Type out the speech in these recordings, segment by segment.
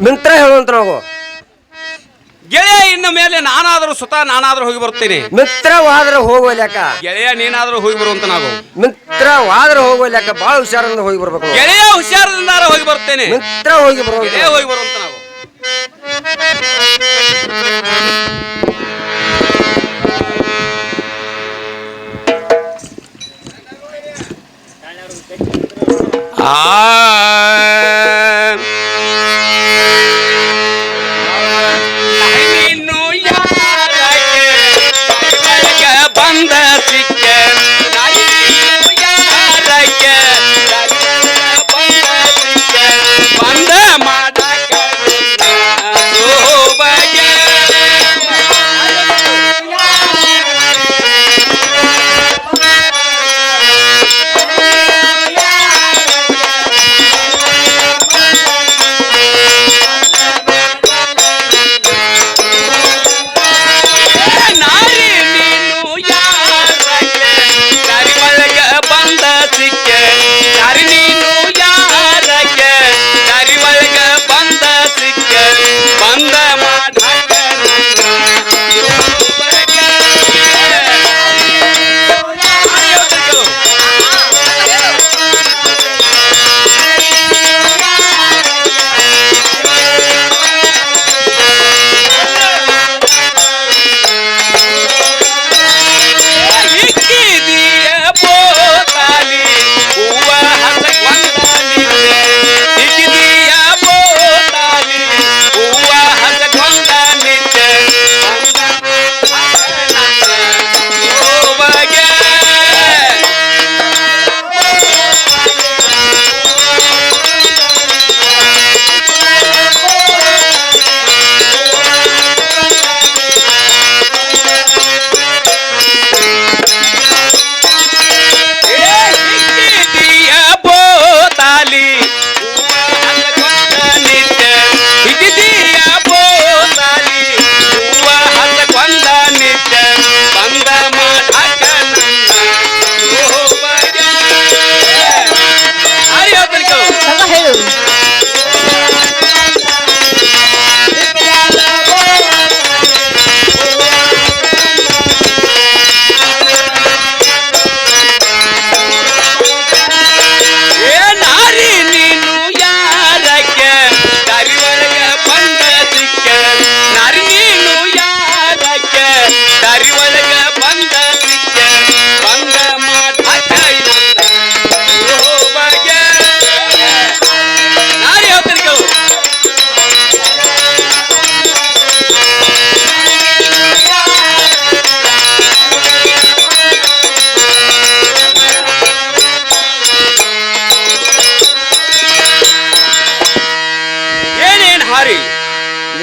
ಮಿಂತ್ರ ಹೇಳುವಂತ ನಾವು ಗೆಳೆಯ ಇನ್ನು ಮೇಲೆ ನಾನಾದ್ರೂ ನಾನಾದ್ರೂ ಹೋಗಿ ಬರ್ತೇನೆ. ಮಿತ್ರವಾದ್ರೆ ಹೋಗೋಲ್ಯಾಕ ಗೆಳೆಯ ನೀನಾದ್ರೂ ಹೋಗಿ ಬರುವಂತ ನಾವು. ಮಿತ್ರವಾದ್ರೆ ಹೋಗೋಲ್ಯಾಕ ಬಾಳ ಹುಷಾರಿಂದ ಹೋಗಿ ಬರ್ಬೇಕು. ಗೆಳೆಯ ಹುಷಾರದಿಂದ ಹೋಗಿ ಬರ್ತೇನೆ. ಮಿತ್ರ ಹೋಗಿ ಬರೋ ಗೆಳೆಯ ಹೋಗಿ ಬರುವಂತ ನಾವು. ನೀನು ಯಾರಕ್ಕೆ ಬಂದ ಸಿಕ್ಕೆ ಯಾರಕ್ಕೆ ಬಂದ ಮಾಡಕ ಬಗೆ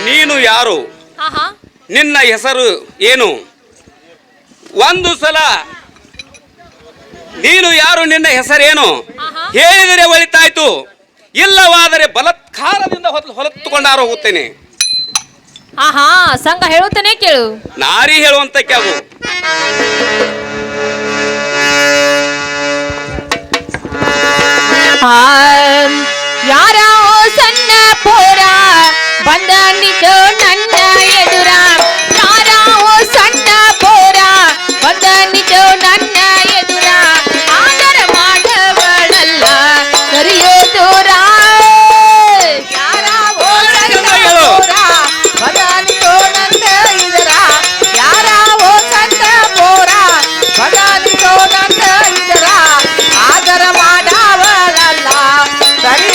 ನೀನು ಯಾರು? ನಿನ್ನ ಹೆಸರು ಏನು? ಒಂದು ಸಲ ನೀನು ಯಾರು, ನಿನ್ನ ಹೆಸರೇನು ಹೇಳಿದರೆ ಒಳಿತಾಯ್ತು, ಇಲ್ಲವಾದರೆ ಬಲಾತ್ಕಾರದಿಂದ ಹೊಲತ್ತುಕೊಂಡಾರು ಹೋಗುತ್ತೇನೆ. ಸಂಘ ಹೇಳುತ್ತೇನೆ ಕೇಳು. ನಾರಿ ಹೇಳುವಂತ ಕ್ಯಾವು ಯಾರ ಸಣ್ಣ ಪೋರ ಬಂದ ನಿಂತು ನನ್ನ ಎದುರ, ಯಾರ ಸಣ್ಣ ಪೋರ ಬಂದ ನಿಂತು ನನ್ನ ಎದುರ, ಆದರ ಮಾಡವಳಲ್ಲ ಸರಿಯೋ ದೂರ. ಯಾರ ಸಣ್ಣ ಪೋರ ಬಂದ ನಿಂತು ನನ್ನ ಎದುರ, ಯಾರ ಸಣ್ಣ ಪೋರ ಬಂದ ನಿಂತು ನನ್ನ ಎದುರ, ಆದರ ಮಾಡವಳಲ್ಲ ಸರಿ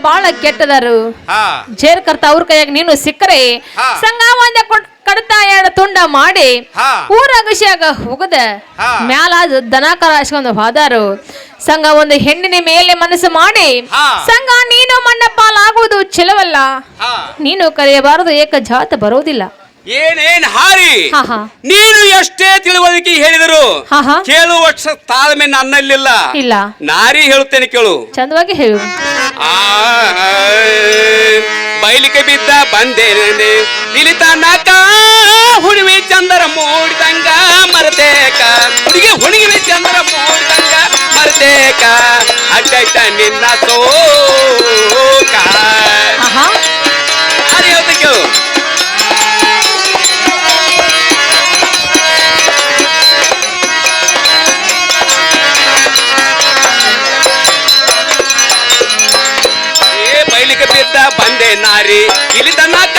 ಬಾಳ ಕೆಟ್ಟದಾರು ಹಾ ಜೇರ್ ಕರ್ತ ಅವ್ರ ಕೈಯಾಗ ನೀನು ಸಿಕ್ಕರೆ ಹಾ. ಸಂಘ ಒಂದ ಕಡ್ತಾ ಎರಡು ತುಂಡ ಮಾಡಿ ಹಾ. ಊರಾಗಶಿಯಾಗ ಹೋಗದ ಹಾ. ಮ್ಯಾಲ ದನಕರ ಹಚ್ಕೊಂಡು ಹೋದಾರು ಸಂಘ ಒಂದು ಹೆಣ್ಣಿನ ಮೇಲೆ ಮನಸ್ಸು ಮಾಡಿ ಹಾ. ಸಂಘ ನೀನು ಮಣ್ಣ ಪಾಲಾಗುವುದು ಚೆಲವಲ್ಲ ಹಾ. ನೀನು ಕರೆಯಬಾರದು ಏಕ ಜಾತ ಬರೋದಿಲ್ಲ. ಏನೇನ್ ಹಾರಿ ಹಾ ಹಾ ನೀನು ಎಷ್ಟೇ ತಿಳುವಳಿಕೆ ಹೇಳಿದರು ಹಾ ಹಾ ಕೇಳುವಷ್ಟು ತಾಳ್ಮೆ ನನ್ನಲ್ಲಿಲ್ಲ. ಇಲ್ಲ ನಾರಿ ಹೇಳುತ್ತೇನೆ ಕೇಳು. ಚಂದವಾಗಿ ಹೇಳು. ಆ ಬೈಲಿಕೆ ಬಿದ್ದ ಬಂದೇನೆ ನಿಲಿತನಕ ಹುಣಿವಿ ಚಂದರ ಮೂಡಿದಂಗ ಮರತೇಕ ಹುಡುಗಿ ಹುಣಿವಿ ಚಂದರ ಮೂಡಿದಂಗ ಮರತೇಕ ಅಡ್ಡೈತ ನಿನ್ನ ಸೋಕ. ಆಹಾ ನಾರಿ ಹೇಳ್ತೇನೆ ಕೇಳು. ಬೈಲಿಗೆ ಬಿದ್ದ ಬಂದೆ ನಾರಿ ಇಲ್ಲಿ ತನಕ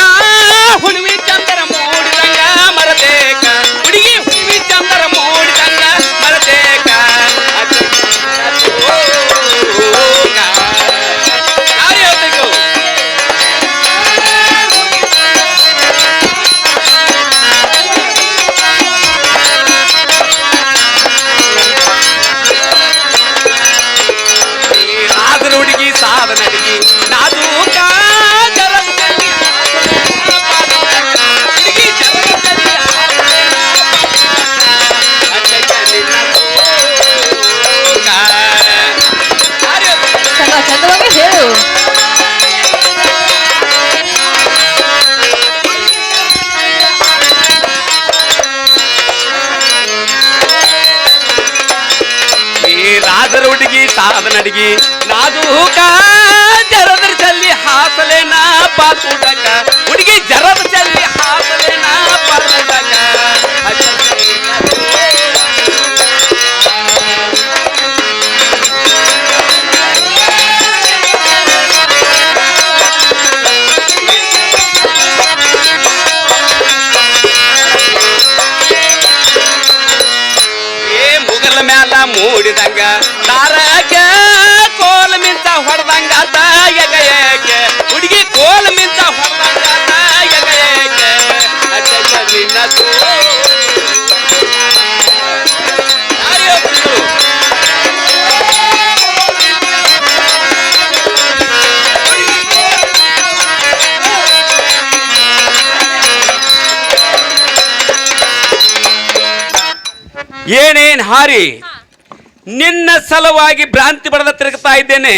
ಹುಡುವಿ ಚಂದರ ಮೂಡಿದಂಗ ಮರತೇಕ ಹುಡುಗಿ ಹುಡುವಿ ಚಂದರ ಮೂಡಿದಂಗ ಮರತೇಕ ನಾರಿ ಹೇಳ್ಬೇಕು. ಆದ್ರ ಹುಡುಗಿ ಸಾಧನ ಅಡಿಗೆ ನಾಜೂಕ ಜರದಲ್ಲಿ ಹುಡುಗಿ ಜರದಲ್ಲಿ ಸಂಘ ಚಂದವಾಗಿ ಹೇಳು. ರಾಜರ ಹುಡುಗಿ ಸಾಧನ ಅಡಿಗೆ ನಾಜೂಕ ಜರದ ಚಲ್ಲಿ ಹಾಸಲೇನ ಪಾತುಡಕ ಹುಡುಗಿ ಜರದ ಚಲ್ಲಿ ಹಾಸಲೇನ ಪಾತುಡಕ ಮುಗಲ ಮ್ಯಾಲ ಮೂಡಿದಂಗ ತಾರಕ ಕೋಲ ಮಿಂಚ ಹೊಡೆದಂಗ ಎಗ ಏಕೆ ಹುಡುಗಿ ಕೋಲ ಮಿಂಚ ಹೊಡೆದಂಗ ಎಗ ಏಕೆ ಅಜ್ಜ ನಿನ್ನ ಏನೇನ್ ಹಾರಿ ನಿನ್ನ ಸಲುವಾಗಿ ಭ್ರಾಂತಿ ಪಡೆದ ತಿರುಗ್ತಾ ಇದ್ದೇನೆ.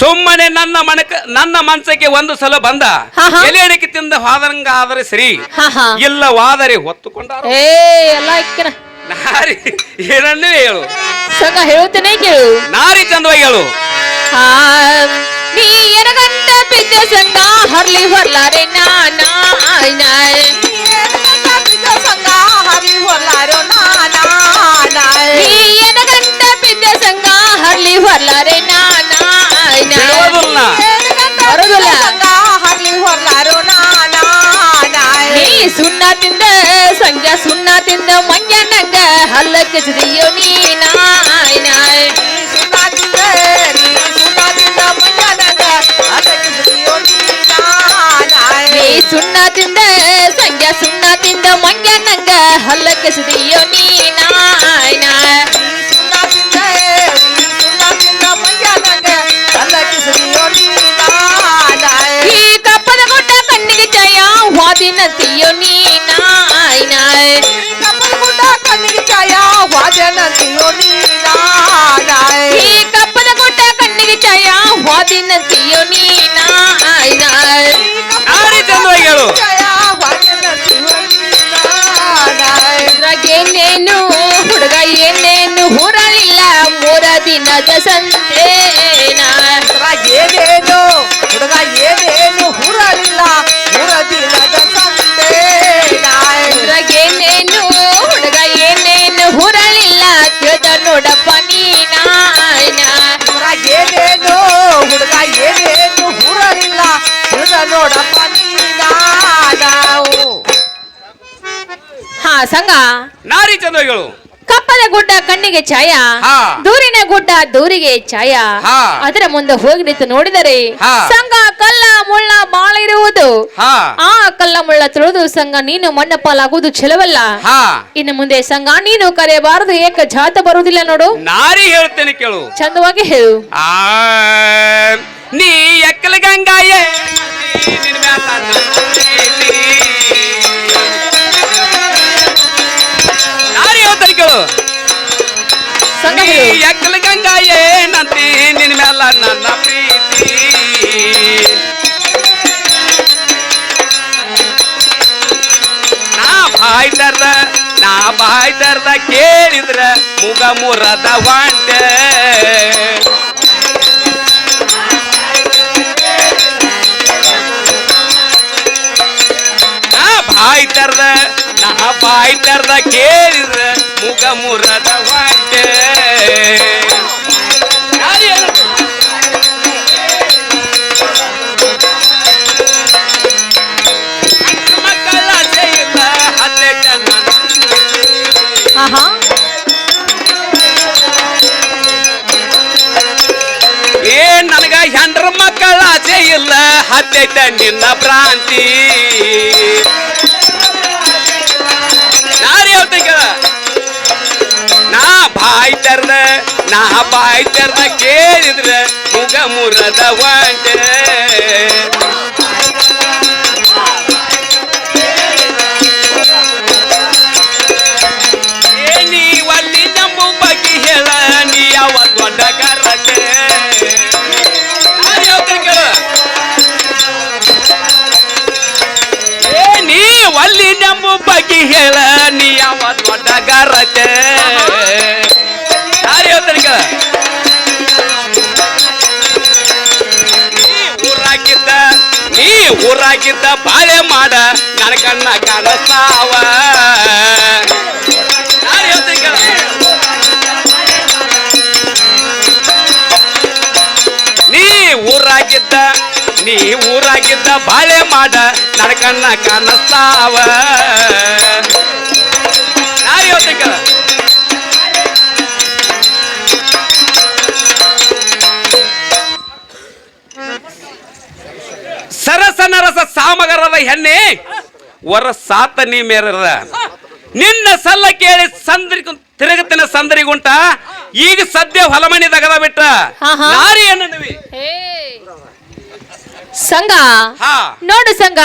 ಸುಮ್ಮನೆ ನನ್ನ ಮನಸ್ಸಿಗೆ ಒಂದು ಸಲ ಬಂದ ಹಾ, ಹಾ. ಎಲೆ ಅಡಿಕೆ ತಿಂದ ಹೋದಂಗ ಆದರೆ ಸರಿ, ಹಾ ಹಾ ಇಲ್ಲವಾದರೆ ಹೊತ್ತುಕೊಂಡ ಏ ಎಲ್ಲ ಇಕ್ಕಿನ ನಾರಿ ಏನನ್ನೇ ಹೇಳು. ಸಂಘ ಹೇಳುತ್ತೇನೆ ಕೇಳು. ನಾರಿ ಚಂದವಾಗಿ ಹೇಳು. ಆ, ನೀ ಎನಗಂಟ ಬಿದ್ದ ಸಂಘ ಹರ್ಲಿ ಹೊರ್ಲಾರೆ ನಾನಾ ನೀ ಎನಗಂಟ ಬಿದ್ದ ಸಂಘ ಹರ್ಲಿ ಹೊರ್ಲಾರೆ ನಾನಾ ಬಿಡೋದಿಲ್ಲ. ಬರೋದಿಲ್ಲ. ನೀ ಸುಣ್ಣ ತಿಂದ ಸಂಜೆ ಸುಣ್ಣ ತಿಂದ ಮಂಜ ನಂಗ ಹಲ್ಲ ಕೆಸರಿಯೋ ನೀನಾ ನೀ ಸುಣ್ಣ ತಿಂದ ಸಂಜೆ ಸುಣ್ಣ ತಿಂದ ಮಂಜ ನಂಗ ಹಲ್ಲ ಕೆಸರಿಯೋ ನೀನಾ ಈ ಕಪ್ಪದ ಗುಡ್ಡ ಕಣ್ಣಿಗೆ ಜಯ ವಾದಿನ ತಿಯೋ ನೀನಾ ಈ ಕಪ್ಪದ ಗುಡ್ಡ ಕಣ್ಣಿಗೆ ಜಯ ವಾದಿನ ತಿಯೋ ನೀನಾ ನಾರಿ ಚಂದವಾಗಿ ಹೇಳು. ಏನೇನು ಹುಡುಗ ಏನೇನು ಹುರಳಿಲ್ಲ 3 ದಿನದ ಸಂತೇನ ಏನೇನು ಹುಡುಗ ಏನೇನು ಹುರಲಿಲ್ಲ 3 ದಿನದ ಸಂತೇನ ಏನೇನು ಹುಡುಗ ಏನೇನು ಹುರಳಿಲ್ಲ ತಿಳಿದ ನೋಡಪ್ಪ ನೀನಾ ಏನೇನು ಹುಡುಗ ಏನೇನು ಹುರಲಿಲ್ಲ ತಿಳಿದ ನೋಡಪ್ಪ ನೀನಾ ನಾವು. ಹಾ ಸಂಘ ನಾರಿ ಚಂದವಾಗಿ ಹೇಳು. ಕಪ್ಪದ ಗುಡ್ಡ ಕಣ್ಣಿಗೆ ಛಾಯ ಹಾ. ದೂರಿನ ಗುಡ್ಡ ದೂರಿಗೆ ಛಾಯ ಹಾ. ಅದರ ಮುಂದೆ ಹೋಗಿ ನಿಂತು ನೋಡಿದರೆ ಹಾ. ಸಂಘ ಕಲ್ಲ ಮುಳ್ಳ ಬಾಳ ಇರುವುದು ಹಾ ಆ ಕಲ್ಲ ಮುಳ್ಳ ತುಳಿದು ಸಂಘ ನೀನು ಮಣ್ಣ ಪಾಲಾಗುವುದು ಚೆಲವಲ್ಲ. ಹಾ ಇನ್ನು ಮುಂದೆ ಸಂಘ ನೀನು ಕರೆಯಬಾರದು ಏಕ ಜಾತ ಬರುವುದಿಲ್ಲ ನೋಡು. ನಾರಿ ಹೇಳ್ತೇನೆ ಕೇಳು. ಚಂದವಾಗಿ ಹೇಳು. ಆ ನೀ ಎಕ್ಕಲ ಗಂಗಾಯೇ ನಿನ್ ಮ್ಯಾಲ ನನ್ನ ಪ್ರೀತಿ. ನಾರಿ ಹೇಳ್ತೇನೆ ಕೇಳು. ಸಂಘ ನೀ ಹೇಳು. ಎಕ್ಕಲ ಗಂಗಾಯೇ ನಂತಿ ನಿನ್ ಮ್ಯಾಲ ನನ್ನ ಪ್ರೀತಿ. ನಾ ಬಾಯ್ ತರ್ದ ಕೇಳಿದ್ರ ಮುಗ ಮುರದ ವಾಂಟೆ. ನಾ ಬಾಯ್ ತರ್ದ ಕೇಳಿದ್ರ ಮುಗ ಮುರದ ವಾಂಟೆ. ಮಕ್ಕಳ ಇಲ್ಲ ಹತ್ತೆ ಜನ ಆಹಾ ಏನ್ ನನಗ ಹೆಂಡ್ರ ಮಕ್ಕಳ ಆಸೆ ಇಲ್ಲ ಹತ್ತೈತ ನಿನ್ನ ಭ್ರಾಂತಿ. ನಾರಿ ಹೇಳ್ತೇಕ ನಾ ಬಾಯ್ ತರ್ದ ಕೇಳಿದ್ರ ಮುಗ ಮುರದ ವಾಂಟೆ. ನೀ ಒಲ್ಲಿ ನಂಬು ಬಗ್ಗೆ ಹೇಳ ನೀ ಯಾವ ದೊಡ್ಡ ಕರಟೆ. ನೀ ಒಲ್ಲಿ ನಂಬು ಬಗ್ಗೆ ಹೇಳ ನೀ ಯಾವ ದೊಡ್ಡ ಗರಟೆ. ಯಾರು ಹೇಳ್ತಾರ ನೀ ಊರಾಗಿದ್ದ ಬಾಳೆ ಮಾಡ ನನ್ನ ಕಣ್ಣ ಕಾಣಸಾವ. ಯಾರು ಹೇಳ್ತಾರ ನೀ ಊರಾಗಿದ್ದ ಬಾಳೆ ಮಾಡ ನನ್ನ ಕಣ್ಣ ಕಾಣಸಾವ. ಯಾರು ಹೇಳ್ತಾರ ಸರಸ ನರಸ ಸಾಮಗರದ ಹೆಣ್ಣೆ ವರ ಸಾತ ನೀ ಮೇರದ. ನಿನ್ನ ಸಲ್ಲ ಕೇಳಿ ತಿರುಗತಿನ ಸಂದರಿಗುಂಟ ಈಗ ಸದ್ಯ ಹೊಲಮಣಿ ತಗದ ಬಿಟ್ಟ ಆಹಾ. ನಾರಿ ಅನ್ನವಿ. ಸಂಘ ಹಾ ನೋಡು ಸಂಘ,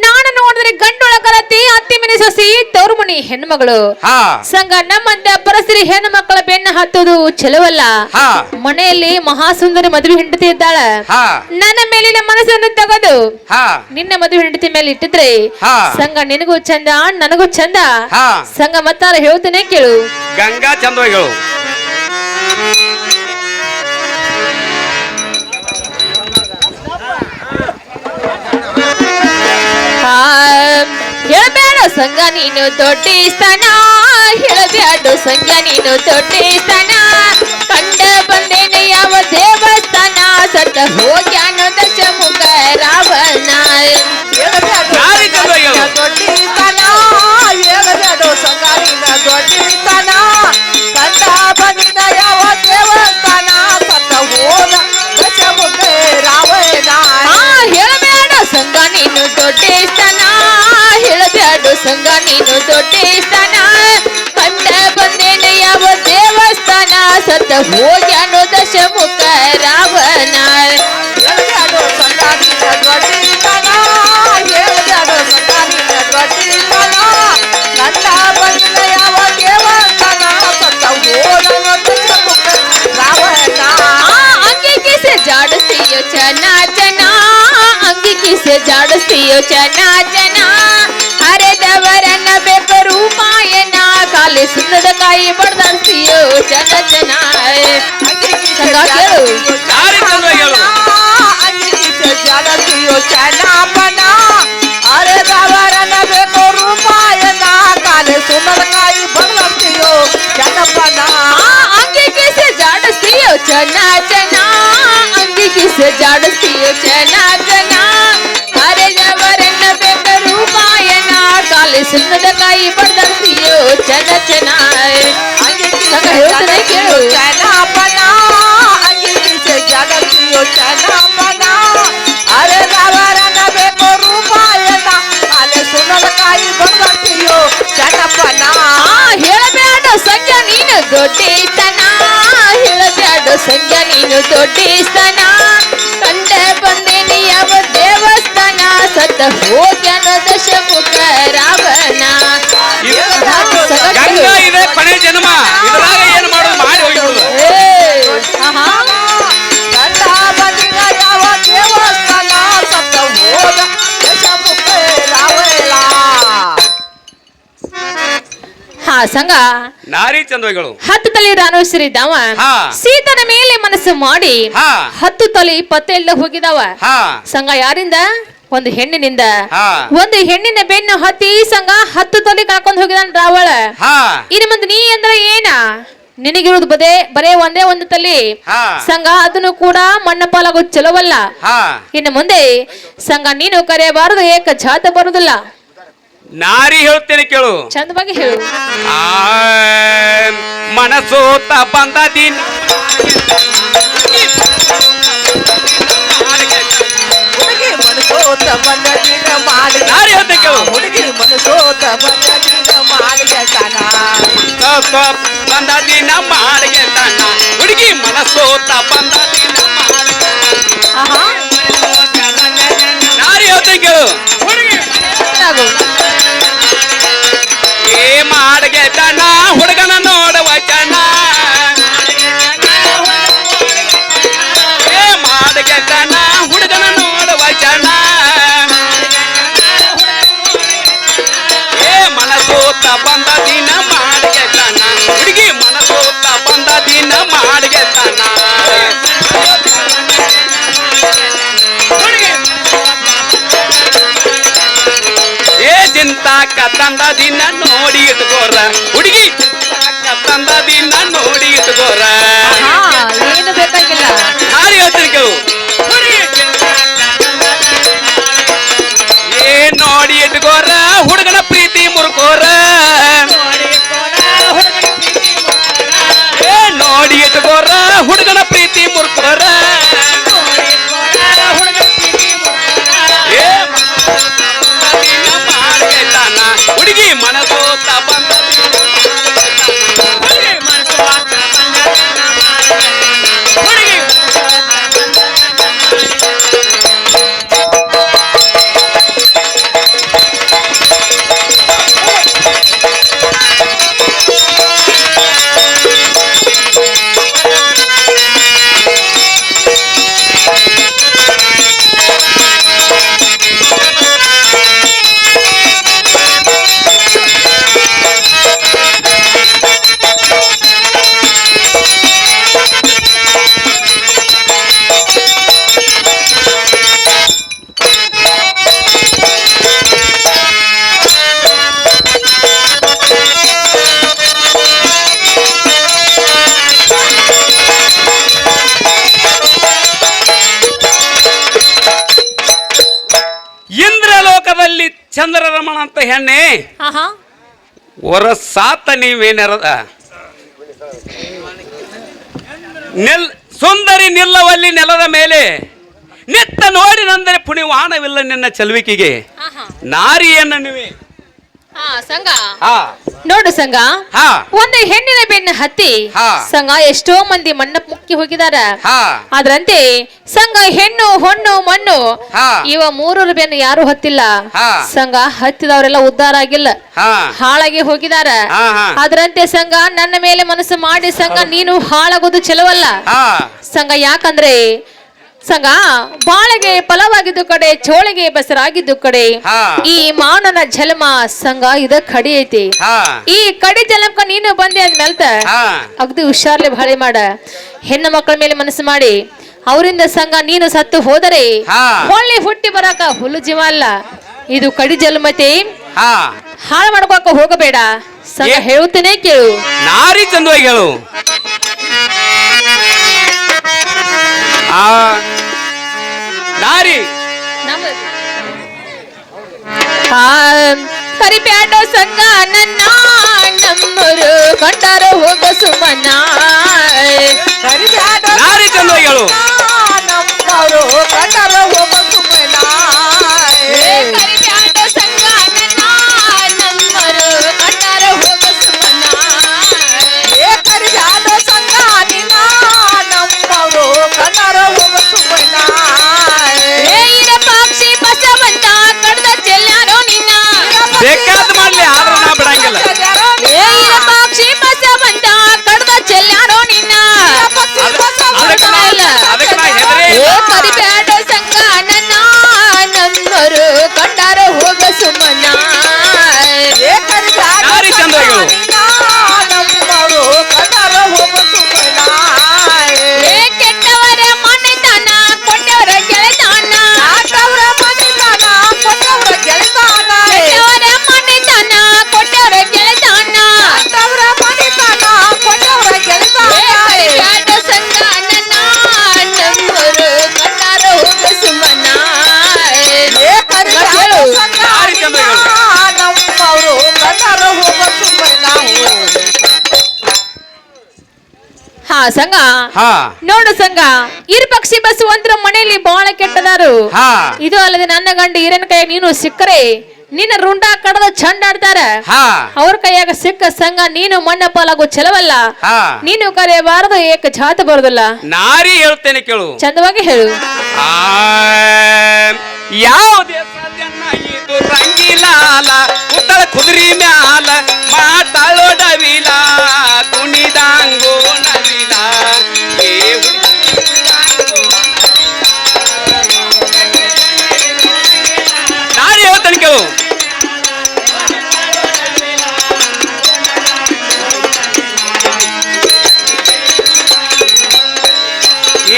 ನಾನು ನೋಡಿದ್ರೆ ಗಂಡೊಳ ಕರತಿ ಅತ್ತಿ ಮನೆ ಸೊಸಿ ತೌರ್ಮಣಿ ಹೆಣ್ಮಗಳು. ಹಾ ಸಂಘ ನಮ್ಮಂತ ಪರಸ್ತ್ರೀ ಹೆಣ್ಣು ಮಕ್ಕಳ ಬೆನ್ನ ಹತ್ತುದು ಚೆಲವಲ್ಲ. ಹಾ ಮನೆಯಲ್ಲಿ ಮಹಾಸುಂದರಿ ಮದುವೆ ಹೆಂಡತಿ ಇದ್ದಾಳ. ಹಾ ನನ್ನ ಮೇಲಿನ ಮನಸ್ಸನ್ನು ತಗದು ಹಾ ನಿನ್ನ ಮದುವೆ ಹೆಂಡತಿ ಮೇಲೆ ಇಟ್ಟಿದ್ರೆ ಹಾ. ಸಂಘ ನಿನಗೂ ಚಂದ ನನಗೂ ಚಂದ. ಹಾ ಸಂಘ ಮತ್ತಾರ ಹೇಳ್ತೇನೆ ಕೇಳು. ಗಂಗಾ ಚಂದಗಳು ಹೇಳಬೇಡ ಸಂಘ ನೀನು ದೊಡ್ಡಿಸ್ತಾನ, ಹೇಳಬೇಡ ಸಂಘ ನೀನು ದೊಡ್ಡಿಸ್ತಾನ. ಕಂಡ ಬಂದೇನೆ ಯಾವ ದೇವಸ್ಥಾನ, ಸತ್ತ ಹೋಗ್ಯಾನ ದಶಮುಖ ರಾವಣ. ದೊಡ್ಡಿತನ ಹೇಳಬೇಡ ಸಂಗಾರಿನ ದೊಡ್ಡಿತನ. ಕಂಡ ಬಂದಿನ ಯಾವ ದೇವಸ್ಥಾನ, ಸತ್ತ ಹೋದ ದಶಮುಖ ರಾವಣ. ಹೇಳಬೇಡ ಸಂಘ ನೀನು ದೊಡ್ಡಿಸ್ತಾನ, ಹೇಳಬೇಡ ಸಂಘ ನೀನು ದೊಡ್ಡಿಸ್ತಾನ. ಕಂಡ ಬಂದೇನೆ ಯಾವ ದೇವಸ್ಥಾನ, ಸತ್ತ ಹೋಗ್ಯಾನ ದಶಮುಖ ರಾವಣ. ಹೇಳಬೇಡ ಸಂಗಾರಿನ ದೊಡ್ಡಿತನ, ಹೇಳಬೇಡ ಸಂಗಾರಿನ ದೊಡ್ಡಿತನ. ಕಂಡ ಬಂದಿನ ಯಾವ ದೇವಸ್ಥಾನ, ಸತ್ತ ಹೋದ ದಶಮುಖ ರಾವಣ. ಅಂಗಿ ಕಿಸೆ ಜಾಡಿಸ್ತೀಯೋ ಚೆನ್ನ ಚೆನ್ನ, ಅಂಗಿ ಕಿಸೆ ಜಾಡಿಸ್ತೀಯೋ ಚೆನ್ನ ಚೆನ್ನ. ಹರೆದವರನ್ನ ಬೇಕು ರೂಪಾಯನ, ಕಾಲಿ ಸುಣ್ಣದ ಕಾಯಿ ಬಡ್ದಾಡ್ತೀಯೋ ಚೆನ್ನ ಚೆನ್ನ. ಸಂಘ ಕೇಳು. ಜಾಡತಿಯೋ ಚೆನ್ನಪ್ಪನ, ಅರೆದವರನ್ನ ಬೇಕು ರೂಪಾಯನ, ಕಾಲೆ ಸುಣ್ಣದಕಾಯಿ ಬದಲಾಗ್ತೀಯೋ ಚೆನ್ನಪ್ಪನ. ಅಂಗಿ ಕಿಸೆ ಜಾಡಿಸ್ತೀಯೋ ಚೆನ್ನ ಚೆನ್ನ, ಅಂಗಿ ಕಿಸೆ ಜಾಡಿಸ್ತೀಯೋ ಚೆನ್ನ ಚೆನ್ನ. ಹರೆದವರನ್ನ ಬೇಕು ರೂಪಾಯನ, ಕಾಲಿ ಸುಣ್ಣದ ಕಾಯಿ ಬಡ್ದಾಡ್ತೀಯೋ ಚೆನ್ನ ಚೆನ್ನ. ಸಂಜ ನೀನು ದೊಡ್ಡಿಸ್ತನ ಕಂಡ ಬಂದೇನಿ ಯಾವ ದೇವಸ್ಥಾನ ಸತ್ತ ಹೋಗ್ಯಾನ ದಶಮುಖ ರಾವಣ ಗಂಗಾ ಇದೆ ಕೊನೆ ಜನ್ಮ ಇದ್ರಾಗ ಏನ್ ಮಾಡೋದು ಮಾಡಿ ಹೋಗಿಬಿಡುದು ಗಂಡ ಬಂದಿನ ಯಾವ ದೇವಸ್ಥಾನ ಸತ್ತ ಹೋದ ದಶಮುಖ ರಾವಣ. ಹಾ ಸಂಗ ನಾರಿ ಚಂದ್ರಗಳು 10 ತಲೆ ರಾಣೋಶ್ವರಿದ್ದಾವ ಹಾ. ಸೀತನ ಮೇಲೆ ಮನಸ್ಸು ಮಾಡಿ ಹಾ. 10 ತಲೆ ಪತ್ತೆ ಎಲ್ಲ ಹೋಗಿದಾವ ಹಾ ಸಂಗ ಯಾರಿಂದ ಒಂದು ಹೆಣ್ಣಿನಿಂದ ಹಾ. ಒಂದು ಹೆಣ್ಣಿನ ಬೆನ್ನು ಹತ್ತಿ ಸಂಗ 10 ತಲೆ ಕಳ್ಕೊಂಡ್ ಹೋಗಿದಾನ ರಾವಳ ಹಾ ಇನ್ನು ಮುಂದೆ ನೀ ಅಂದ್ರೆ ಏನ ನಿನಗಿರುವುದು ಬರೇ ಒಂದೇ ಒಂದು ತಲೆ ಹಾ. ಸಂಗ ಅದನ್ನು ಕೂಡ ಮಣ್ಣ ಪಾಲಾಗೋ ಚಲೋವಲ್ಲ ಹಾ ಇನ್ನು ಮುಂದೆ ಸಂಗ ನೀನು ಕರೆಯಬಾರದು ಏಕ ಜಾತ ಬರುದಿಲ್ಲ ನಾರಿ ಹೇಳ್ತೇನೆ ಕೇಳು ಚಂದವಾಗಿ ಹೇಳು ಆ ಮನಸೋತ ಬಂದ ದಿನ ಹುಡುಗಿ ಮನಸೋತ ಬಂದ ದಿನ ಮಾಡಿ ನಾರಿ ಹೇಳ್ತೇನೆ ಕೇಳು ಹುಡುಗಿ ಮನಸೋತ ಬಂದ ದಿನ ಮಾಡಿಗೆ ತನ ಬಂದ ದಿನ ಮಾಡಿಗೆ ತನ್ನ ಹುಡುಗಿ ಮನಸೋತ ಬಂದ ದಿನ ಮಾಡಿಗೆ ಆಹಾ ನಾರಿ ಹೇಳ್ತೇನೆ ಕೇಳು ಏ ಮಾಡಿಗೆ ತನ್ನ ಹುಡುಗನ ನೋಡುವ ಚನ್ನ ಏ ಮಾಡಿಗೆ ತನ್ನ ಹುಡುಗನ ನೋಡುವ ಚನ್ನ ಏ ಮನಸೋತ ಬಂದ ದಿನ ಮಾಡಿಗೆ ತನ್ನ ಹುಡುಗಿ ಮನಸೋತ ಬಂದ ದಿನ ಮಾಡಿಗೆ ತನ್ನ ಏ ಜಿಂತಾಕ ತಂದ ದಿನ ನೋಡಿ ಇಟ್ಕೋರ ಹುಡುಗಿ ತಂದ ದಿನ ನೋಡಿ ಇಟ್ಕೋರ ಏನು ಬೇಕಾಗಿಲ್ಲ ನಾರಿ ಹೇಳ್ತೀನಿ ಕೇಳು ಏ ನೋಡಿ ಇಟ್ಕೋರ ಹುಡುಗನ ಪ್ರೀತಿ ಮುರ್ಕೋರ ಏ ನೋಡಿ ಇಟ್ಕೋರ ಹುಡುಗನ ಪ್ರೀತಿ ಮುರ್ಕೋರ ಏ ದಿನ ಮಾಡಿಗೆ ತಾನ ಹುಡುಗಿ ಮನಸೋತ ಬಂದ ಇಂದ್ರಲೋಕದಲ್ಲಿ ಚಂದ್ರರಮಣ ಅಂತ ಹೆಣ್ಣೆ ಆಹಾ ಸಾತ ನೀವೇನರದ ಸುಂದರಿ ನಿಲ್ಲವಲ್ಲಿ ನೆಲದ ಮೇಲೆ ನಿತ್ತ ನೋಡಿನಂದರೆ ಪುಣಿವಾಣವಿಲ್ಲ ನಿನ್ನ ಚಲುವಿಕೆಗೆ ಆಹಾ ನಾರಿಯನ್ನ ನೀವೇ ಹಾ ಸಂಗ ಹಾ ನೋಡು ಸಂಗ ಹಾ ಒಂದು ಹೆಣ್ಣಿನ ಬೆನ್ನ ಹತ್ತಿ ಹಾ. ಸಂಘ ಎಷ್ಟೋ ಮಂದಿ ಮಣ್ಣ ಮುಕ್ಕಿ ಹೋಗಿದಾರ ಹಾ ಅದ್ರಂತೆ ಸಂಘ ಹೆಣ್ಣು ಹೊಣ್ಣು ಮಣ್ಣು ಹಾ. ಇವ ಮೂರರ ಬೆನ್ನು ಯಾರು ಹತ್ತಿಲ್ಲ ಹಾ. ಸಂಘ ಹತ್ತಿದವರೆಲ್ಲ ಉದ್ಧಾರ ಆಗಿಲ್ಲ ಹಾ ಹಾಳಾಗಿ ಹೋಗಿದಾರ ಹಾ, ಹಾ. ಅದ್ರಂತೆ ಸಂಘ ನನ್ನ ಮೇಲೆ ಮನಸ್ಸು ಮಾಡಿ ಸಂಘ ನೀನು ಹಾಳಾಗೋದು ಚಲವಲ್ಲ ಹಾ ಸಂಘ ಯಾಕಂದ್ರೆ ಸಂಘ ಬಾಳೆಗೆ ಫಲವಾಗಿದ್ದು ಕಡೆ ಚೋಳಿಗೆ ಬಸರಾಗಿದ್ದು ಕಡೆ ಹಾ. ಈ ಮಾನನ ಜನ್ಮ ಸಂಘ ಇದ ಕಡಿ ಐತಿ ಹಾ ಈ ಕಡಿ ಜನ್ಮಕ್ಕ ನೀನು ಬಂದೆ ಅಂದ್ಮೇಲ್ತ ಹಾ ಅಗ್ದಿ ಹುಷಾರ್ಲೆ ಬಾಳೆ ಮಾಡ ಹೆಣ್ಣು ಮಕ್ಕಳ ಮೇಲೆ ಮನಸ್ಸು ಮಾಡಿ ಅವರಿಂದ ಸಂಘ ನೀನು ಸತ್ತು ಹೋದರೆ ಹಾ. ಹೊಳ್ಳಿ ಹುಟ್ಟಿ ಬರಾಕ ಹುಲ್ಲು ಜೀವ ಅಲ್ಲ ಇದು ಕಡಿ ಜನ್ಮತೆ ಹಾ ಹಾಳು ಮಾಡ್ಕೋಕ ಹೋಗಬೇಡ ಸಂಘ ಹೇಳುತ್ತೇನೆ ಕೇಳು ನಾರಿ ಚಂದವಾಗಿ ಹೇಳು ಆ ನಾರಿ ಕರಿಬ್ಯಾಡ ಸಂಘ ನನ್ನ ನಮ್ಮರು ಕಂಡಾರ ಹೋಗ ಸುಮನ ನಾರಿ ಚಂದವಾಗಿ ಹೇಳು ನಮ್ಮವರು ಕಂಡರ ಹೋಗ ಸುಮ್ಮನ ಕರಿಬ್ಯಾಡ ಸಂಘ ನನ್ನ ನಮ್ಮರು ಕಂಡಾರ ಹೋಗ ಸುಮನ ಕರಿಯಾದ ಸಂಘ ನಿನ್ನ ನಮ್ಮ ಸಂಘ ಹಾ ನೋಡು ಸಂಘ ಇರುಪಕ್ಷಿ ಬಸವಂತರ ಮನೆಯಲ್ಲಿ ಬಹಳ ಕೆಟ್ಟದಾರು ಹಾ ಇದು ಅಲ್ಲದೆ ನನ್ನ ಗಂಡ ಹಿರನ ಕೈ ನೀನು ಸಿಕ್ಕರೆ ನಿನ್ನ ರುಂಡ ಕಡದ ಚಂಡ ಆಡ್ತಾರ ಹಾ ಅವ್ರ ಕೈಯಾಗ ಸಿಕ್ಕ ಸಂಘ ನೀನು ಮಣ್ಣ ಪಾಲಾಗೋ ಚಲವಲ್ಲ ಹಾ ನೀನು ಕರೆಯಬಾರದು ಏಕ ಜಾತ ಬರುದಿಲ್ಲ ನಾರಿ ಹೇಳ್ತೇನೆ ಕೇಳು ಚಂದವಾಗಿ ಹೇಳು ಆ, ಯಾವ ದೇಶದನ್ನ ಇದು ರಂಗಿಲಾಲ ಉತ್ತಳ ಕುದುರಿ ಮ್ಯಾಲ ಮಾತಾಳೋ ಡವಿಲ ಕುಣಿದಾಂಗೋ ನವಿಲ ಏ ಹುಡುಗಿ ಕುಣಿದಾಂಗೋ ನಾರಿ ಹೇಳ್ತೇನೆ ಕೇಳು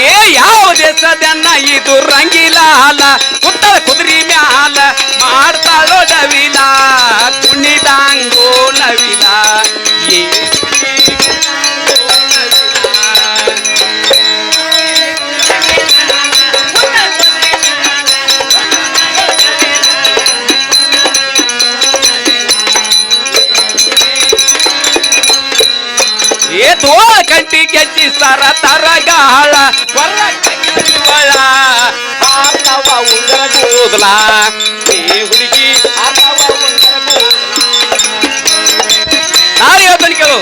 ಏ ಯಾವ ದೇಶದನ್ನ ಇದು ರಂಗಿಲಾಲ ಉತ್ತರ ಕುದುರಿ ಮ್ಯಾಲ ಮಾಡ್ತಾಳೋ ಡವಿಲ ಕುಣಿದಾಂಗೋ ನವಿಲ ಏ ಏತೋ ಕಂಟಿ ಗೆಜ್ಜಿ ಸರ ತರಗಾಳ ಕೊರಳ ಆತವ ಉಂಗರ ಕೂದಲ ಏ ಹುಡುಗಿ ಆತವ ಉಂಗರ ಕೂದಲ ನಾರಿ ಹೇಳ್ತಾನೆ ಕೇಳು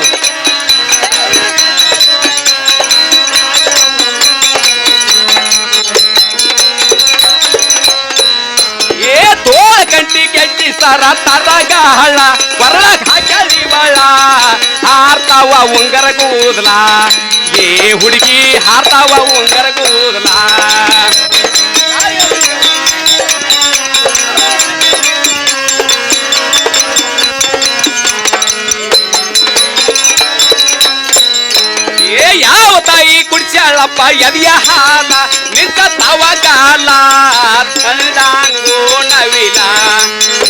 ಏ ತೋಳ ಕಂಟಿ ಗೆಜ್ಜಿ ಸರ ತರಗಾಳ ಕೊರಳ ಹಾಕಲಿವಳ ಹಾರ್ತಾವ ಉಂಗರ ಕೂದಲ ಏ ಹುಡುಗಿ ಹಾರ್ತಾವ ಉಂಗರ ಕೂದಲ ಏ ಯಾವ ತಾಯಿ ಕುಡ್ಸ್ಯಾಳಪ್ಪ ಎದಿಯ ಹಾಲ ನಿಂತ ತವಗಾಲ ಕುಣಿದಾಂಗೋ ನವಿಲ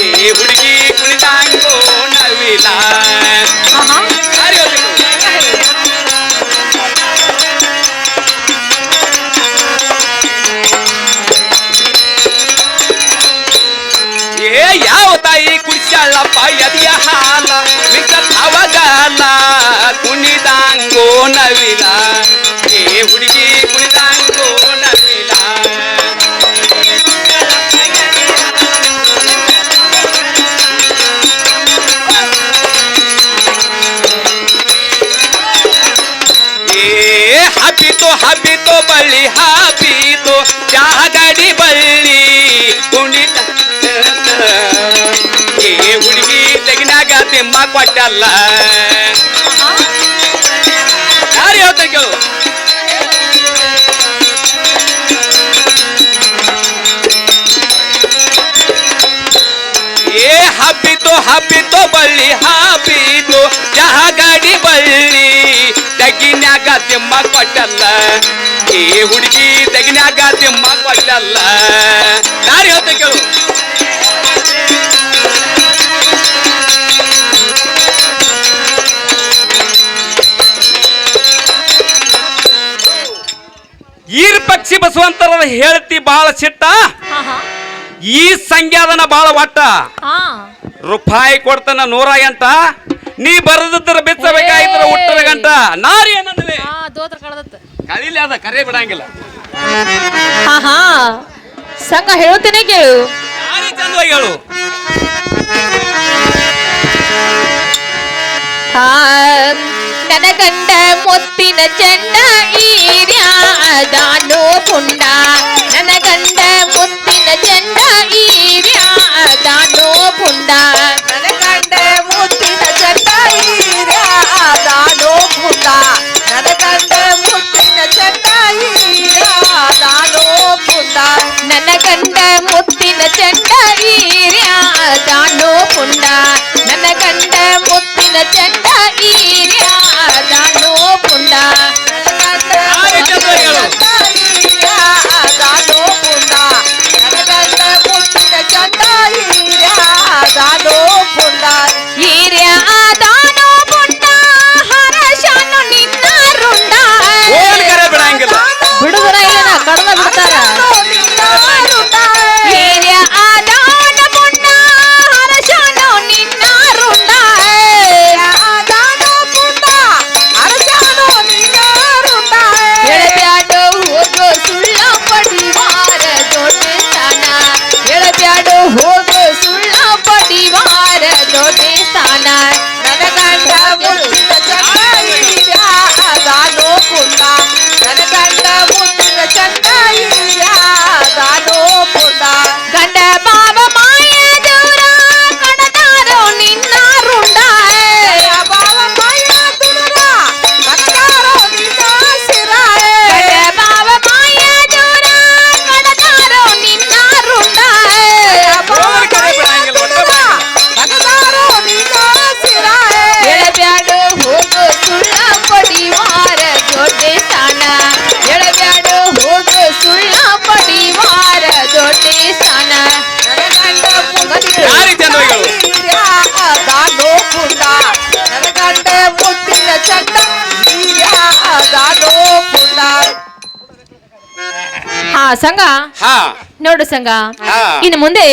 ಏ ಹುಡುಗಿ ಕುಣಿದಾಂಗೋ ನವಿಲ ನಾರಿ ಹೇಳ್ತೀನಿ. ಏ ಯಾವ ತಾಯಿ ಕುಡ್ಸ್ಯಾಳಪ್ಪ ಎದಿಯ ಹಾಲ ನಿಂತ ತವಗಾಲ ಕುಣಿದಾಂಗೋ ನವಿಲ ಏ ಹುಡುಗಿ ಕುಣಿದಾಂಗೋ ನವಿಲ ಏ ಹಬ್ಬಿತು ಬಳ್ಳಿ ಹಾಬಿತು ಜಾಗಡಿ ಬಳ್ಳಿ ಕುಣಿತ ಏ ಹುಡುಗಿ ತೆಗಿನಾಗ ತಿಮ್ಮ ಕೊಟ್ಟಲ್ಲ ಯಾರು ಹೇಳ್ತಾರೆ ಕೇಳು ಏ ಹಬ್ಬಿತು ಬಳ್ಳಿ ಹಾಬಿತು ಜಾಗಡಿ ಬಳ್ಳಿ ತೆಗಿನ್ಯಾಗ ತಿಮ್ಮ ಕೊಟ್ಟಲ್ಲ ಏ ಹುಡುಗಿ ತೆಗಿನ್ಯಾಗ ತಿಮ್ಮ ಕೊಟ್ಟಲ್ಲ ಯಾರು ಹೇಳ್ತಾರೆ ಕೇಳು ಈರ್ ಪಕ್ಷಿ ಬಸವಂತರ ಹೇಳ್ತಿ ಬಾಳ ಸಿಟ್ಟ ಈ ಸಂಖ್ಯಾದನ ಬಾಳ ಒಟ್ಟ ರೂಪಾಯಿ ಕೊಡ್ತಾನ 108 ನೀ ಬರದಿದ್ರ ಬಿಚ್ಚಬೇಕಾಯ್ತರ ಹುಟ್ಟದ ಗಂಟ ನಾರಿ ಏನಂದ್ವಿ ಕಳಿಲಿ ಅದ ಕರೆ ಬಿಡಂಗಿಲ್ಲ ಸಂಘ ಹೇಳ್ತೇನೆ ಕೇಳು ನಾರಿ ಚಂದವಾಗಿ ಹೇಳು ನನ್ನ ಗಂಡ ಮುತ್ತಿನ ಚೆಂಡ ಈರ್ಯಾದಾನೋ ಪುಂಡ ನನ್ನ ಗಂಡ ಮುತ್ತಿನ ಚೆಂಡ ಈರ್ಯಾದಾನೋ ಪುಂಡ ನನ್ನ ಗಂಡ ಮುತ್ತಿನ ಚಂಡ ಈರ್ಯಾದಾನೋ ಪುಂಡ ನನ್ನ ಗಂಡ ಮುತ್ತಿನ ಚಂಡ ಈರ್ಯಾದಾನೋ ಪುಂಡ ನನ್ನ ಗಂಡ ಮುತ್ತಿನ ಚೆಂಡ ಈರ್ಯಾದಾನೋ ಪುಂಡ ನನ್ನ ಗಂಡ ಮುತ್ತಿನ ಚೆಂಡ ಈರ್ಯಾದಾನೋ ಪುಂಡ ನಾರಿ ಚಂದವಾಗಿ ಹೇಳು ಈರ್ಯಾದಾನೋ ಪುಂಡ ನನ್ನ ಗಂಡ ಮುತ್ತಿನ ಚಂಡ ಈರ್ಯಾದಾನೋ ಸಂಘ ಹಾ ನೋಡು ಸಂಘ ಹಾ. ಇನ್ನು ಮುಂದೆ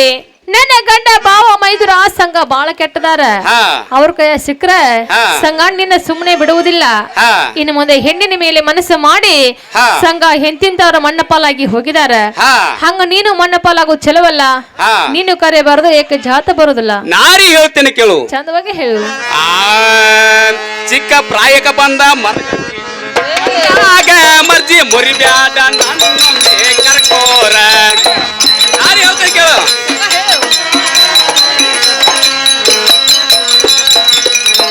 ನನ್ನ ಗಂಡ ಭಾವ ಮೈದುರ ಸಂಘ ಬಾಳ ಕೆಟ್ಟದಾರ ಹಾ. ಅವ್ರ ಕೈ ಸಿಕ್ಕ್ರೆ ಹಾ. ಸಂಘ ನಿನ್ನ ಸುಮ್ಮನೆ ಬಿಡುವುದಿಲ್ಲ. ಹಾ. ಇನ್ನು ಮುಂದೆ ಹೆಣ್ಣಿನ ಮೇಲೆ ಮನಸ್ಸು ಮಾಡಿ ಹಾ. ಸಂಘ ಹೆಂತಿಂತವ್ರ ಮಣ್ಣಪಾಲಾಗಿ ಹೋಗಿದಾರ. ಹಾ. ಹಂಗ ನೀನು ಮಣ್ಣಪಾಲಾಗೋ ಚಲವಲ್ಲ. ಹಾ. ನೀನು ಕರೆಯಬಾರದು ಏಕೆ ಜಾತ ಬರುದಿಲ್ಲ. ನಾರಿ ಹೇಳ್ತೇನೆ ಕೇಳು. ಚಂದವಾಗಿ ಹೇಳು. ಆ ಚಿಕ್ಕ ಪ್ರಾಯಕ ಬಂದ ಮರ್ಜಿ ಮುರಿಬ್ಯಾಡ ನನ್ನೊಮ್ಮೆ ಕರ್ಕೋರ. ನಾರಿ ಹೇಳ್ತೇನೆ ಕೇಳು.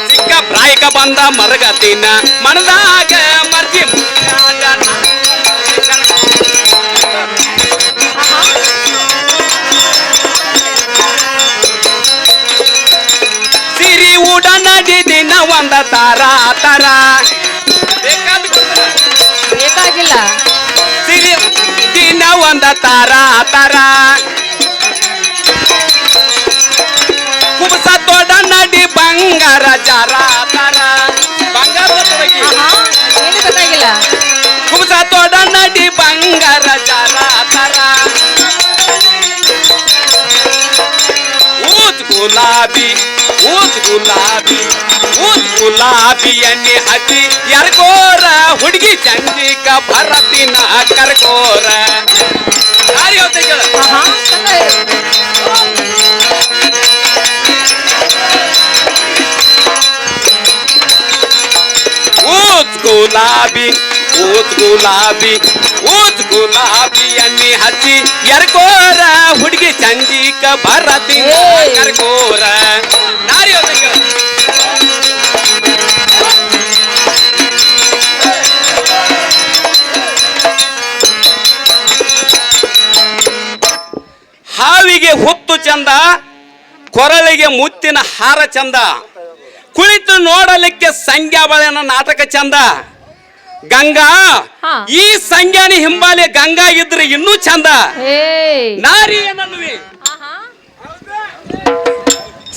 ಚಿಕ್ಕ ಪ್ರಾಯಕ ಬಂದ ಮರಗತಿನ ಮನದಾಗ ಮರ್ಜಿ ಮುರಿಬ್ಯಾಡ ನನ್ನೊಮ್ಮೆ ಕರ್ಕೋರ. ಸಿರಿ ಊಟ ನಡಿ ದಿನ ಒಂದ ತಾರ ತಾರ ಬೇಕಾಗಿಲ್ಲ. ಸಿರಿ ದಿನ ಒಂದ ತಾರ ತಾರ ಕುಬಸ ತೋಡ ನಡಿ ಬಂಗಾರ ಜಾರ ತಾರ ಬಂಗಾರ ತೊಡಗಿ ಏನು ಬೇಕಾಗಿಲ್ಲ. ಕುಬಸ ತೋಡ ನಡಿ ಬಂಗಾರ ಜಾರ ತಾರ ಊತ್ ಗುಲಾಬಿ ಊತ್ ಗುಲಾಬಿ ಊತ್ ಗುಲಾಬಿ ಎಣ್ಣೆ ಹಚ್ಚಿ ಎರ್ಕೋರ ಹುಡುಗಿ ಚಂದಿಕ ಭರತಿನ ಕರ್ಕೋರ. ಯಾರು ಹೇಳ್ತೇನೆ ಊತ್ ಗುಲಾಬಿ ಊತ್ ಗುಲಾಬಿ ಊತ್ ಗುಲಾಬಿ ಎಣ್ಣೆ ಹಚ್ಚಿ ಎರ್ಕೋರ ಹುಡುಗಿ ಚಂದಿಕ ಭರತಿನ ಕರ್ಕೋರ. ನಾರಿ ಹೇಳ್ತೇನೆ ಹಾವಿಗೆ ಹುತ್ತು ಚಂದ ಕೊರಳಿಗೆ ಮುತ್ತಿನ ಹಾರ ಚಂದ ಕುಳಿತು ನೋಡಲಿಕ್ಕೆ ಸಂಜ್ಞಾ ಬಳೆನ ನಾಟಕ ಚಂದ. ಗಂಗಾ ಈ ಸಂಜ್ಞಾನ ಹಿಂಬಾಲೆ ಗಂಗಾ ಇದ್ರೆ ಇನ್ನೂ ಚಂದ. ನಾರಿ ಏನನ್ನುವಿ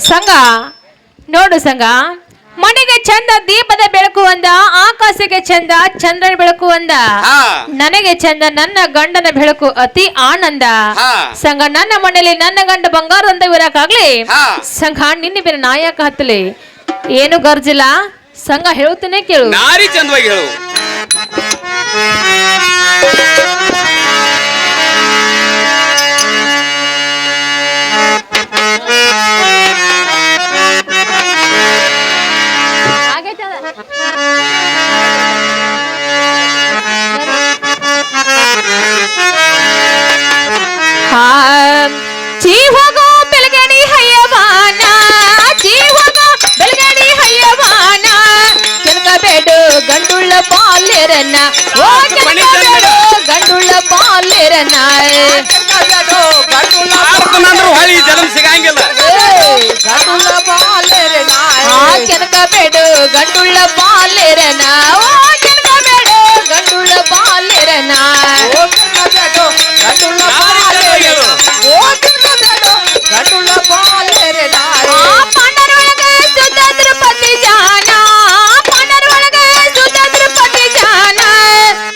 ಸಂಘ ನೋಡು ಸಂಘ ಮನೆಗೆ ಚಂದ ದೀಪದ ಬೆಳಕು ಅಂದ, ಆಕಾಶಕ್ಕೆ ಚಂದ ಚಂದ್ರನ ಬೆಳಕು ಅಂದ. ನನಗೆ ಚಂದ ನನ್ನ ಗಂಡನ ಬೆಳಕು ಅತಿ ಆನಂದ. ಸಂಘ ನನ್ನ ಮನೆಯಲ್ಲಿ ನನ್ನ ಗಂಡ ಬಂಗಾರ ಅಂತ ಇರಕ್ಕಾಗ್ಲಿ ಸಂಘ ನಿನ್ನ ಬೇರೆ ನಾಯಕ ಹತ್ತಲಿ ಏನು ಗರ್ಜಿಲ್ಲ. ಸಂಘ ಹೇಳುತ್ತೇನೆ ಕೇಳು. ನಾರಿ ಚಂದವಾಗಿ ಹೇಳು. ಜೀವಗೋ ಬೆಳಗಡಿ ಹಯ್ಯವಾನ ಜೀವಗೋ ಬೆಳಗಡಿ ಹಯ್ಯವಾನ ಕೆನಕಬೇಡು ಗಂಡುಳ್ಳ ಬಾಲ್ಯರನ್ನ ಓ ಕೆನಕಬೇಡು ಗಂಡುಳ್ಳ ಬಾಲ್ಯರನ್ನ ಹೊಳಿ ಜನ್ಮ ಸಿಗಂಗಿಲ್ಲ. ಗಂಡುಳ್ಳ ಬಾಲ್ಯರನ್ನ ಕೆನಕಬೇಡು ಗಂಡುಳ್ಳ ಬಾಲ್ಯರನ್ನ ಓ ಕೆನಕಬೇಡು ಗಂಡುಳ್ಳ ಬಾಲ್ಯರನ್ನ ಗಂಡುಳ್ಳ ಬಾಲ್ಯರನ್ನ ಪಾಂಡರೊಳಗ ಸುತ ತಿರುಪತಿ ಜಾನ ಪಾಂಡರೊಳಗ ಸುತ ತಿರುಪತಿ ಜಾನ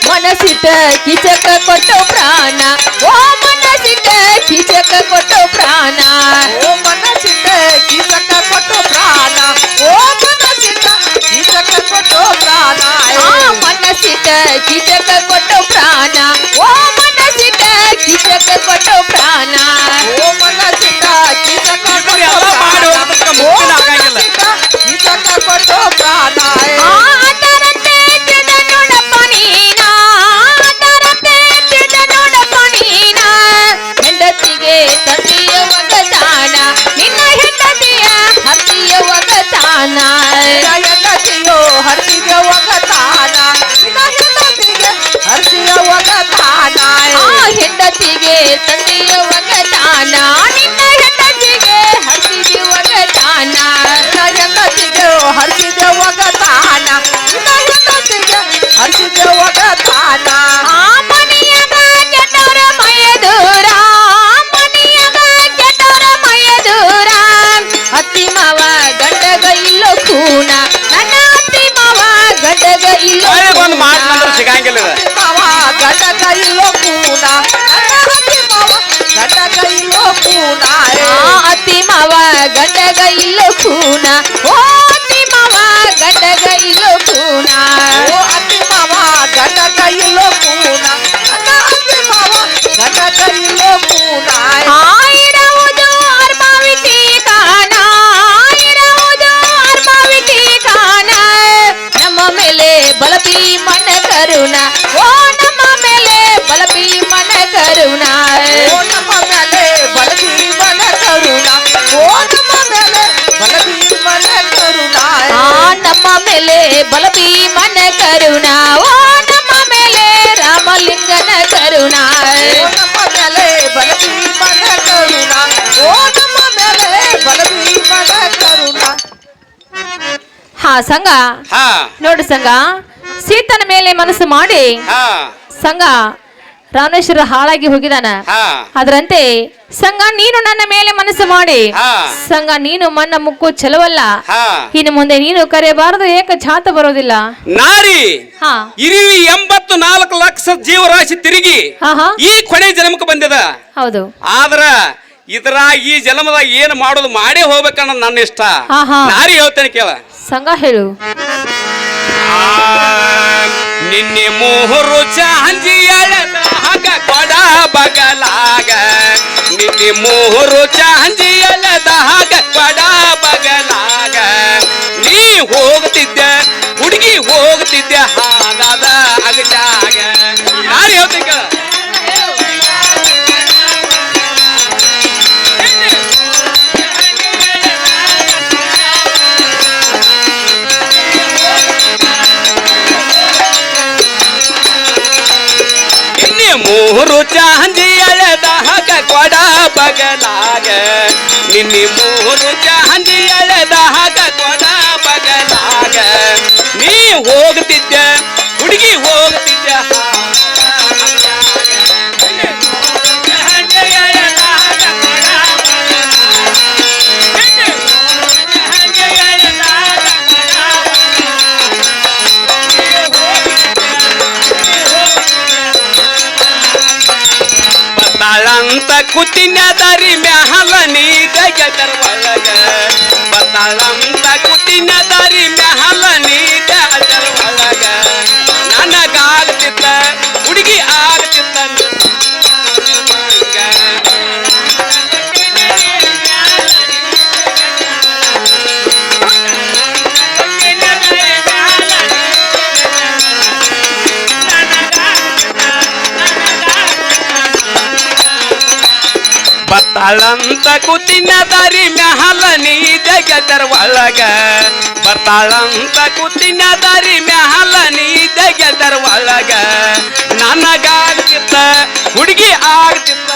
ಮನಸ್ಸಿಟ್ಟ ಕಿಚಕ ಕೊಟ್ಟು ಪ್ರಾಣ ಓ ಮನಸ್ಸಿಟ್ಟ ಕಿಚಕ ಕೊಟ್ಟು ಪ್ರಾಣ ಓ ಮನಸ್ಸಿಟ್ಟ ಕಿಚಕ ಕೊಟ್ಟು ಪ್ರಾಣ ಓ ಮನಸ್ಸಿಟ್ಟ ಕಿಚಕ ಕೊಟ್ಟು ಪ್ರಾಣ ಮನಸ್ಸಿಟ್ಟ ಕಿಚಕ ಕೊಟ್ಟು ಪ್ರಾಣ ಓ ಮನಸ್ಸಿಟ್ಟ ಕಿಚಕ ಕೊಟ್ಟು ಪ್ರಾಣ ಓ ಮನಸ್ಸಿಟ್ಟ ಕಿಚಕ ಎಲ್ಲ ಮಾಡಿ ಹೋಗೋದಕ್ಕೆ ಮುಕ್ತಿನ ಆಗಂಗಿಲ್ಲ. ಕಿಚಕ ಕೊಟ್ಟು ಪ್ರಾಣ ಆತರಂತೆ ತಿದ ನೋಡಪ್ಪ ನೀನ ಆತರಂತೆ ತಿದ ನೋಡಪ್ಪ ನೀನ ಹೆಂಡತಿಗೆ ತಂದೆಯ ಒಗತಾನ ನಿನ್ನ ಹೆಂಡತಿಯ ಹತ್ತಿಯ ಒಗತಾನ ಹೆಂಡತಿಯೋ ಹರಿಸಿದ ಒಗತಾನ ನಿನ್ನ ಹೆಂಡತಿಗೆ ಹರಿಸಿದ ಗಂಡಗ ಇಲ್ಲೋ ಕೂನ ಓ ಅತ್ತಿ ಮಾವ ಗಂಡಗ ಇಲ್ಲೋ ಕೂನ ಓ ಅತ್ತಿ ಮಾವ ಗಂಡಗ ಇಲ್ಲೋ ಕೂನ ಅತ್ತಿ ಮಾವ ಗಂಡಗ ಇಲ್ಲೋ ಕೂನ ಇರುವುದು ಅರ್ಮಾವಿಟಿ ಕಾಣ ಇರುವುದು ಅರ್ಮಾವಿಟಿ ಕಾಣ ನಮ್ಮ ಮೇಲೆ ಬಲಪಿ ಮನ ಕರುಣ ಓ ನಮ್ಮ ಮೇಲೆ ಬಲಪಿ ಮನ ಕರುಣ ಓ ನಮ್ಮ ಮೇಲೆ ಬಲಭೀಮನ ಕರುಣ ಓ ನಮ್ಮ ಮೇಲೆ ಬಲಭೀಮನ ಕರುಣ ನಮ್ಮ ಮೇಲೆ ಬಲಪಿ ಮನ ಕರುಣ ಓ ನಮ್ಮ ಮೇಲೆ ರಾಮಲಿಂಗನ ಕರುಣ ಓ ನಮ್ಮ ಮೇಲೆ ಬಲಭೀಮನ ಕರುಣ ಓ ನಮ್ಮ ಮೇಲೆ ಬಲಭೀಮನ ಕರುಣ ಹಾ ಸಂಘ ಹಾ ನೋಡು ಸಂಘ ಸೀತನ ಮೇಲೆ ಮನಸ್ಸು ಮಾಡಿ ಹಾ ಸಂಘ ರಾಮೇಶ್ವರ ಹಾಳಾಗಿ ಹೋಗಿದಾನ ಹಾ ಅದರಂತೆ ಸಂಘ ನೀನು ನನ್ನ ಮೇಲೆ ಮನಸ್ಸು ಮಾಡಿ ಹಾ ಸಂಘ ನೀನು ಮಣ್ಣ ಮುಕ್ಕು ಚೆಲುವಲ್ಲ ಹಾ ಇನ್ನು ಮುಂದೆ ನೀನು ಕರೆಯಬಾರದು ಏಕ ಛಾತ ಬರೋದಿಲ್ಲ ನಾರಿ ಹಾ ಇರುವಿ 84 ಲಕ್ಷ ಜೀವರಾಶಿ ತಿರುಗಿ ಹಾ ಹಾ ಈ ಕೊನೆ ಜನ್ಮಕ್ಕೆ ಬಂದಿದ ಹೌದು ಆದ್ರ ಇದ್ರ ಈ ಜನ್ಮದಾಗ ಏನ್ ಮಾಡೋದು ಮಾಡೇ ಹೋಗ್ಬೇಕನ್ನ ನನ್ನ ಇಷ್ಟ ಹಾ, ಹಾ. ನಾರಿ ಹೇಳ್ತೇನೆ ಕೇಳ ಸಂಘ ಹೇಳು ನಿನ್ನೆ ಮೂರು ಚಾಂಜಿ ಎಳೆದಾಗ ಕೊಡ ಬಗಲಾಗ ನಿನ್ನೆ ಮೂರು ಚಾಂಜಿ ಎಳೆದಾಗ ಕೊಡ ಬಗಲಾಗ ನೀ ಹೋಗ್ತಿದ್ದೆ ಹುಡುಗಿ ಹೋಗ್ತಿದ್ದೆ ಹಾಗಾದ ಅಗಜಾಗ ನಾನು ಹೇಳ್ತೀನಿ ಕೇಳ ಮೂರು ಚಾಂದಿ ಎಳೆದಾಗ ಕೊಡ ಬಗಲಾಗ ನಿನ್ನೆ ಮೂರು ಚಾಂದಿ ಎಳೆದಾಗ ಕೊಡ ಬಗಲಾಗ ನೀ ಹೋಗ್ತಿದ್ದೆ ಹುಡುಗಿ ಹೋಗ್ತಿದ್ದೆ ಬತ್ತಾಳಂತ ಕುತ್ತಿನ ದರಿ ಮ್ಯಾಲ ನೀದ ಗೆದರ ಒಳಗ ಬತ್ತಾಳಂತ ಕುತ್ತಿನ ದರಿ ಮ್ಯಾಲ ನೀದ ಗೆದರ ಒಳಗ ನನಗಾಗ್ತಿತ್ತ ಹುಡುಗಿ ಆಗ್ತಿತ್ತ ಬತ್ತಾಳಂತ ಕುತ್ತಿನ ದಾರಿ ಮ್ಯಾಲ ನೀದ ಗೆದರ ಒಳಗ ಬತ್ತಾಳಂತ ಕುತ್ತಿನ ದಾರಿ ಮ್ಯಾಲ ನೀದ ಗೆದರ ಒಳಗ ನನಗಾಗ್ತಿತ್ತ ಹುಡುಗಿ ಆಗ್ತಿತ್ತ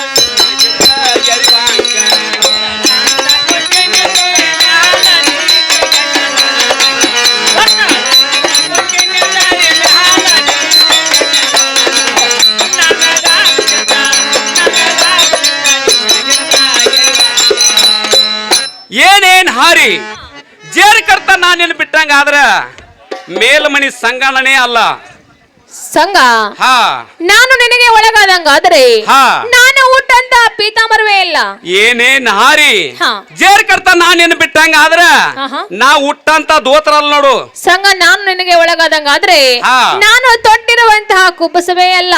ಏನೇನ್ ಹಾರಿ ಜೇರ್ ಕರ್ತ ನಾನೇನು ಬಿಟ್ಟಂಗ ಆದ್ರ ಮೇಲ್ಮನಿ ಸಂಗಣನೆ ಅಲ್ಲ ಸಂಘ ಹಾ ನಾನು ನಿನಗೆ ಒಳಗಾದಂಗಾದ್ರೆ ಹಾ. ನಾನು ಊಟಂತ ಪೀತಾಂಬರವೇ ಇಲ್ಲ ಏನೇನ್ ಹಾರಿ ಹಾ. ಜೇರ್ ಕರ್ತ ನಾನೇನು ಬಿಟ್ಟಂಗ ಆದ್ರ ಆಹಾ. ನಾ ಹುಟ್ಟಂತ ದೋತ್ರಲ್ ನೋಡು ಸಂಘ ನಾನು ನಿನಗೆ ಒಳಗಾದಂಗಾದ್ರೆ ಹಾ. ನಾನು ತೊಟ್ಟಿರುವಂತಹ ಕುಬ್ಬಸವೇ ಅಲ್ಲ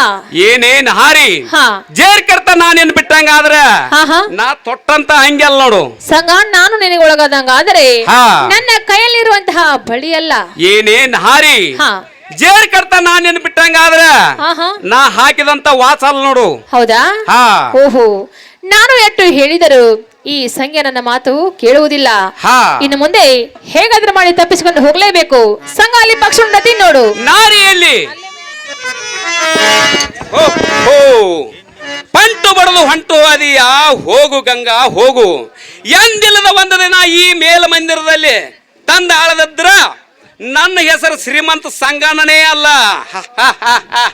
ಏನೇನ್ ಹಾರಿ ಹಾ ಜೇರ್ ಕರ್ತ ನಾನೇನು ಬಿಟ್ಟಂಗ ಆದ್ರ ಆಹಾ. ನಾ ತೊಟ್ಟಂತ ಹಂಗೆಲ್ ನೋಡು ಸಂಘ ನಾನು ನಿನಗೆ ಒಳಗಾದಂಗಾದ್ರೆ ಹಾ. ನನ್ನ ಕೈಯಲ್ಲಿರುವಂತಹ ಬಳಿ ಅಲ್ಲ ಏನೇನ್ ಹಾರಿ ಹಾ ಜೇರ್ ಕರ್ತ ನಾನೇನು ಬಿಟ್ಟಂಗ ಆದ್ರ ಆಹಾ. ನಾ ಹಾಕಿದಂತ ವಾಸಲ್ ನೋಡು ಹೌದಾ ಹಾ ಓಹೋ ನಾನು ಎಷ್ಟು ಹೇಳಿದರು ಈ ಸಂಖ್ಯೆ ನನ್ನ ಮಾತು ಕೇಳುವುದಿಲ್ಲ ಹಾ. ಇನ್ನು ಮುಂದೆ ಹೇಗಾದ್ರೂ ಮಾಡಿ ತಪ್ಪಿಸಿಕೊಂಡು ಹೋಗ್ಲೇಬೇಕು ಸಂಘ ಅಲ್ಲಿ ಪಕ್ಷ ಉನ್ನತಿ ನೋಡು ನಾರಿಯಲ್ಲಿ ಹೋ, ಹೋ. ಪಂಟು ಬಡದು ಹೊಂಟು ಅದಿಯ ಹೋಗು ಗಂಗಾ ಹೋಗು ಎಂದಿಲ್ಲದ ಒಂದು ದಿನ ಈ ಮೇಲ್ಮಂದಿರದಲ್ಲಿ ತಂದ ಆಳದದ್ರ ನನ್ನ ಹೆಸರು ಶ್ರೀಮಂತ ಸಂಗಣನೇ ಅಲ್ಲ ಹ, ಹ, ಹ, ಹ.